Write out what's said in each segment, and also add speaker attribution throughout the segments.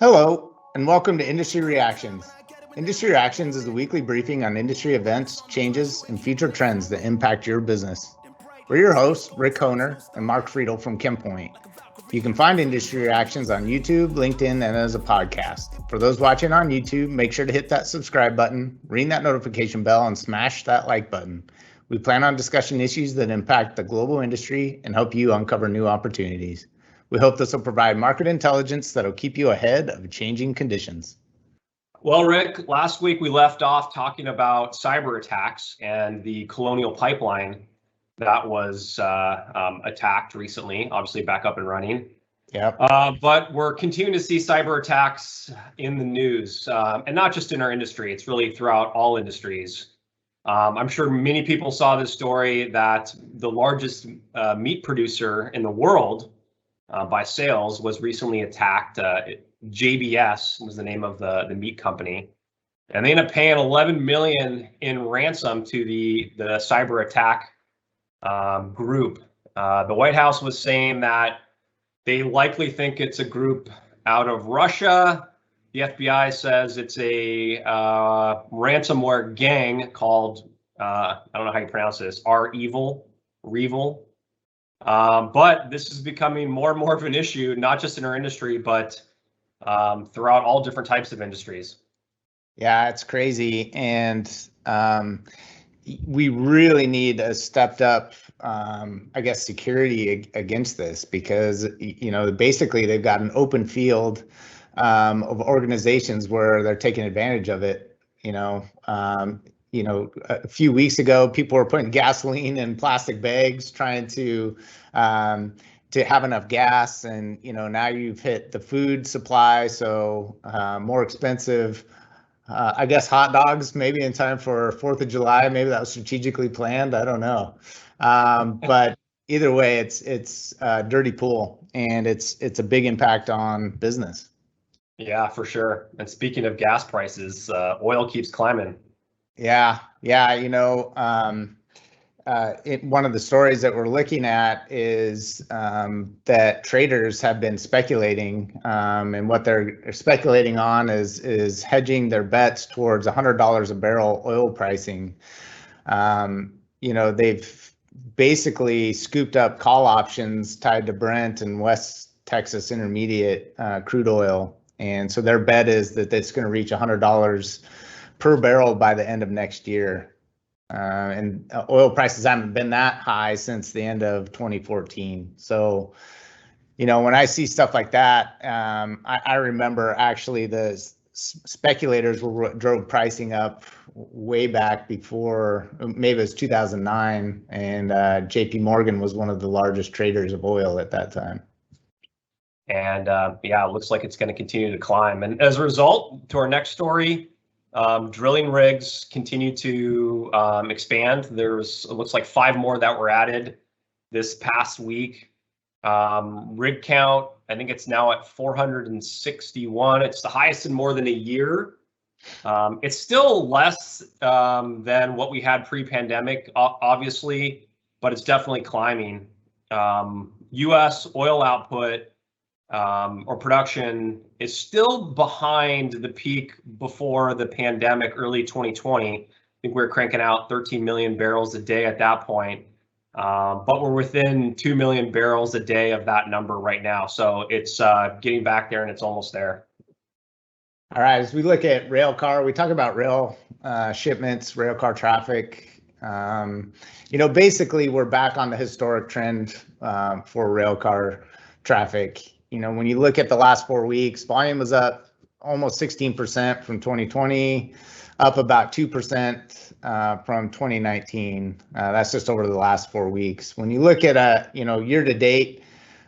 Speaker 1: Hello, and welcome to Industry Reactions. Industry Reactions is a weekly briefing on industry events, changes, and future trends that impact your business. We're your hosts, Rick Honer and Mark Friedel from ChemPoint. You can find Industry Reactions on YouTube, LinkedIn, and as a podcast. For those watching on YouTube, make sure to hit that subscribe button, ring that notification bell, and smash that like button. We plan on discussing issues that impact the global industry and help you uncover new opportunities. We hope this will provide market intelligence that will keep you ahead of changing conditions.
Speaker 2: Well, Rick, last week we left off talking about cyber attacks and the Colonial Pipeline that was attacked recently, obviously back up and running.
Speaker 1: Yep.
Speaker 2: But we're continuing to see cyber attacks in the news, and not just in our industry, it's really throughout all industries. I'm sure many people saw this story that the largest meat producer in the world by sales was recently attacked. JBS was the name of the meat company, and they ended up paying $11 million in ransom to the cyber attack group. The White House was saying that they likely think it's a group out of Russia. The FBI says it's a ransomware gang called I don't know how you pronounce this, Revil. But this is becoming more and more of an issue, not just in our industry, but throughout all different types of industries.
Speaker 1: Yeah, it's crazy. And we really need a stepped up, security against this, because, basically they've got an open field of organizations where they're taking advantage of it. A few weeks ago, people were putting gasoline in plastic bags, trying to have enough gas, and now you've hit the food supply, so more expensive. Hot dogs maybe in time for 4th of July. Maybe that was strategically planned. I don't know, but either way, it's a dirty pool, and it's a big impact on business.
Speaker 2: Yeah, for sure. And speaking of gas prices, oil keeps climbing.
Speaker 1: Yeah. One of the stories that we're looking at is that traders have been speculating, and what they're speculating on is hedging their bets towards $100 a barrel oil pricing. They've basically scooped up call options tied to Brent and West Texas Intermediate crude oil, and so their bet is that it's going to reach $100 per barrel by the end of next year. And oil prices haven't been that high since the end of 2014. So, when I see stuff like that, I remember actually the speculators drove pricing up way back before, maybe it was 2009, and JP Morgan was one of the largest traders of oil at that time.
Speaker 2: And it looks like it's going to continue to climb. And as a result, to our next story, drilling rigs continue to expand. It looks like 5 more that were added this past week. Rig count, I think it's now at 461. It's the highest in more than a year. It's still less than what we had pre-pandemic, obviously, but it's definitely climbing. U.S. oil output or production is still behind the peak before the pandemic, early 2020. I think we were cranking out 13 million barrels a day at that point, but we're within 2 million barrels a day of that number right now. So it's getting back there, and it's almost there.
Speaker 1: All right, as we look at rail car, we talk about rail shipments, rail car traffic. Basically we're back on the historic trend for rail car traffic. When you look at the last 4 weeks, volume was up almost 16% from 2020, up about 2% from 2019. That's just over the last 4 weeks. When you look at year to date,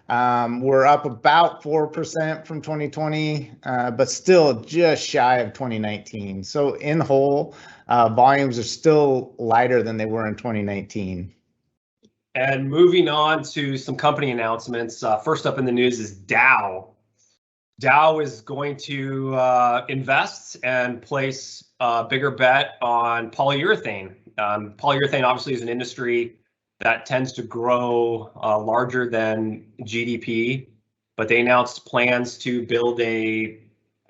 Speaker 1: we're up about 4% from 2020, but still just shy of 2019. So in whole, volumes are still lighter than they were in 2019.
Speaker 2: And moving on to some company announcements. First up in the news is Dow. Dow is going to invest and place a bigger bet on polyurethane. Polyurethane obviously is an industry that tends to grow larger than GDP, but they announced plans to build a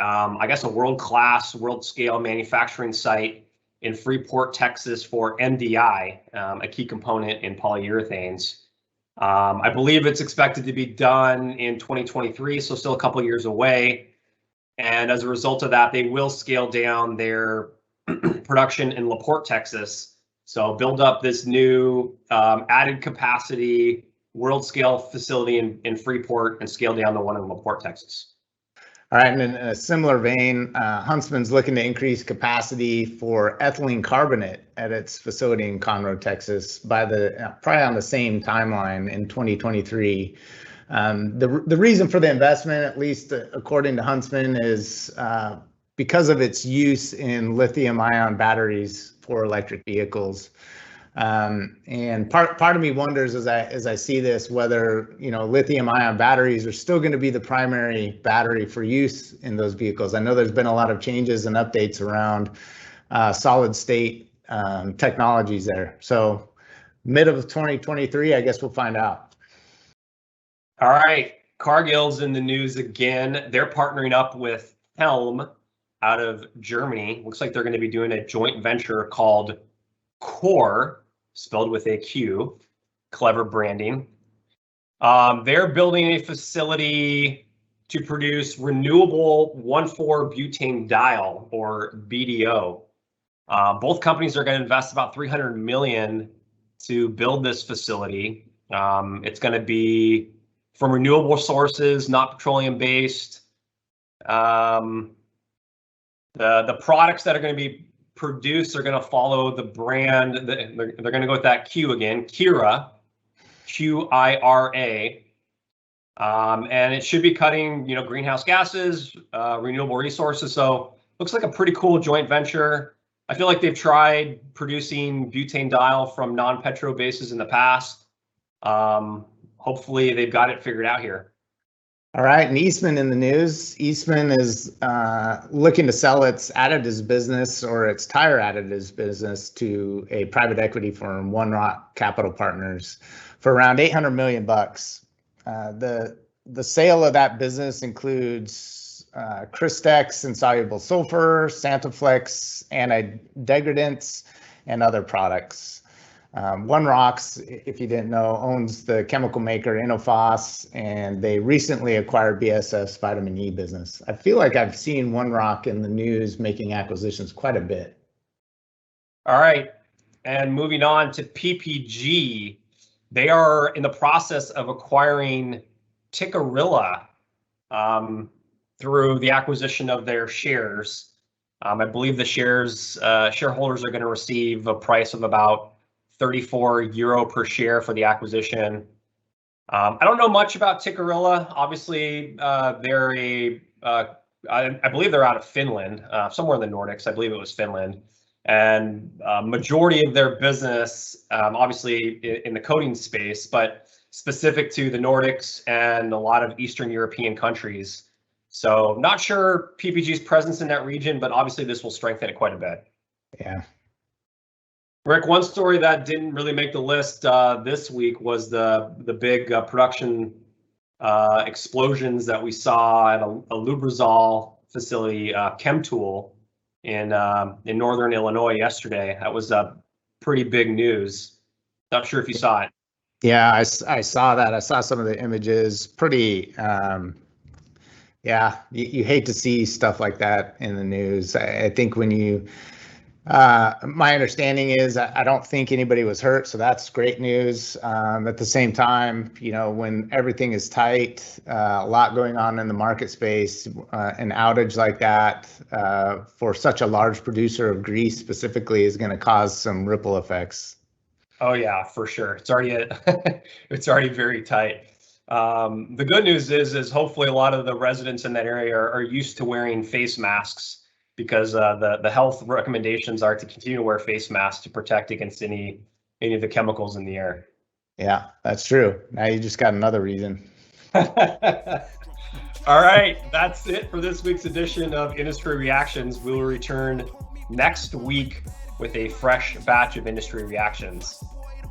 Speaker 2: I guess a world-class, world-scale manufacturing site in Freeport, Texas for MDI, a key component in polyurethanes. I believe it's expected to be done in 2023, so still a couple of years away. And as a result of that, they will scale down their production in La Porte, Texas. So build up this new added capacity world scale facility in Freeport and scale down the one in La Porte, Texas.
Speaker 1: All right, and in a similar vein, Huntsman's looking to increase capacity for ethylene carbonate at its facility in Conroe, Texas, by probably on the same timeline in 2023. The reason for the investment, at least according to Huntsman, is because of its use in lithium-ion batteries for electric vehicles. And part of me wonders as I see this whether lithium-ion batteries are still going to be the primary battery for use in those vehicles. I know there's been a lot of changes and updates around solid state technologies there. So mid of 2023, I guess we'll find out.
Speaker 2: All right, Cargill's in the news again. They're partnering up with Helm out of Germany. Looks like they're going to be doing a joint venture called Core, spelled with a Q, clever branding. They're building a facility to produce renewable 1,4-butanediol, or BDO. Both companies are going to invest about $300 million to build this facility. It's going to be from renewable sources, not petroleum-based. The products that are going to be produced are going to follow the brand. They're going to go with that Q again, Kira, Q-I-R-A, and it should be cutting, greenhouse gases, renewable resources. So looks like a pretty cool joint venture. I feel like they've tried producing butanediol from non-petro bases in the past. Hopefully they've got it figured out here.
Speaker 1: All right, and Eastman in the news. Eastman is looking to sell its additives business, or its tire additives business, to a private equity firm, One Rock Capital Partners, for around $800 million. The sale of that business includes Cristex insoluble sulfur, Santaflex anti-degradants, and other products. One Rocks, if you didn't know, owns the chemical maker Innophos, and they recently acquired BASF's vitamin E business. I feel like I've seen One Rock in the news making acquisitions quite a bit.
Speaker 2: All right, and moving on to PPG. They are in the process of acquiring Tikkurila through the acquisition of their shares. I believe the shareholders are going to receive a price of about €34 per share for the acquisition. I don't know much about Tikkurila. Obviously, they're I believe they're out of Finland, somewhere in the Nordics. I believe it was Finland. And majority of their business, obviously in the coating space, but specific to the Nordics and a lot of Eastern European countries. So not sure PPG's presence in that region, but obviously this will strengthen it quite a bit.
Speaker 1: Yeah.
Speaker 2: Rick, one story that didn't really make the list this week was the big production explosions that we saw at a lubrizol facility, ChemTool, in northern Illinois yesterday. That was pretty big news. Not sure if you saw it.
Speaker 1: Yeah, I saw that. I saw some of the images. Pretty, yeah, you hate to see stuff like that in the news. I think when you, my understanding is I don't think anybody was hurt, so that's great news. At the same time, when everything is tight, a lot going on in the market space, an outage like that for such a large producer of grease specifically is going to cause some ripple effects.
Speaker 2: Oh yeah, for sure. It's already it's already very tight. The good news is hopefully a lot of the residents in that area are used to wearing face masks, because the health recommendations are to continue to wear face masks to protect against any of the chemicals in the air.
Speaker 1: Yeah, that's true. Now you just got another reason.
Speaker 2: All right, that's it for this week's edition of Industry Reactions. We will return next week with a fresh batch of industry reactions.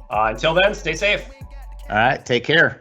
Speaker 2: Until then, stay safe.
Speaker 1: All right, take care.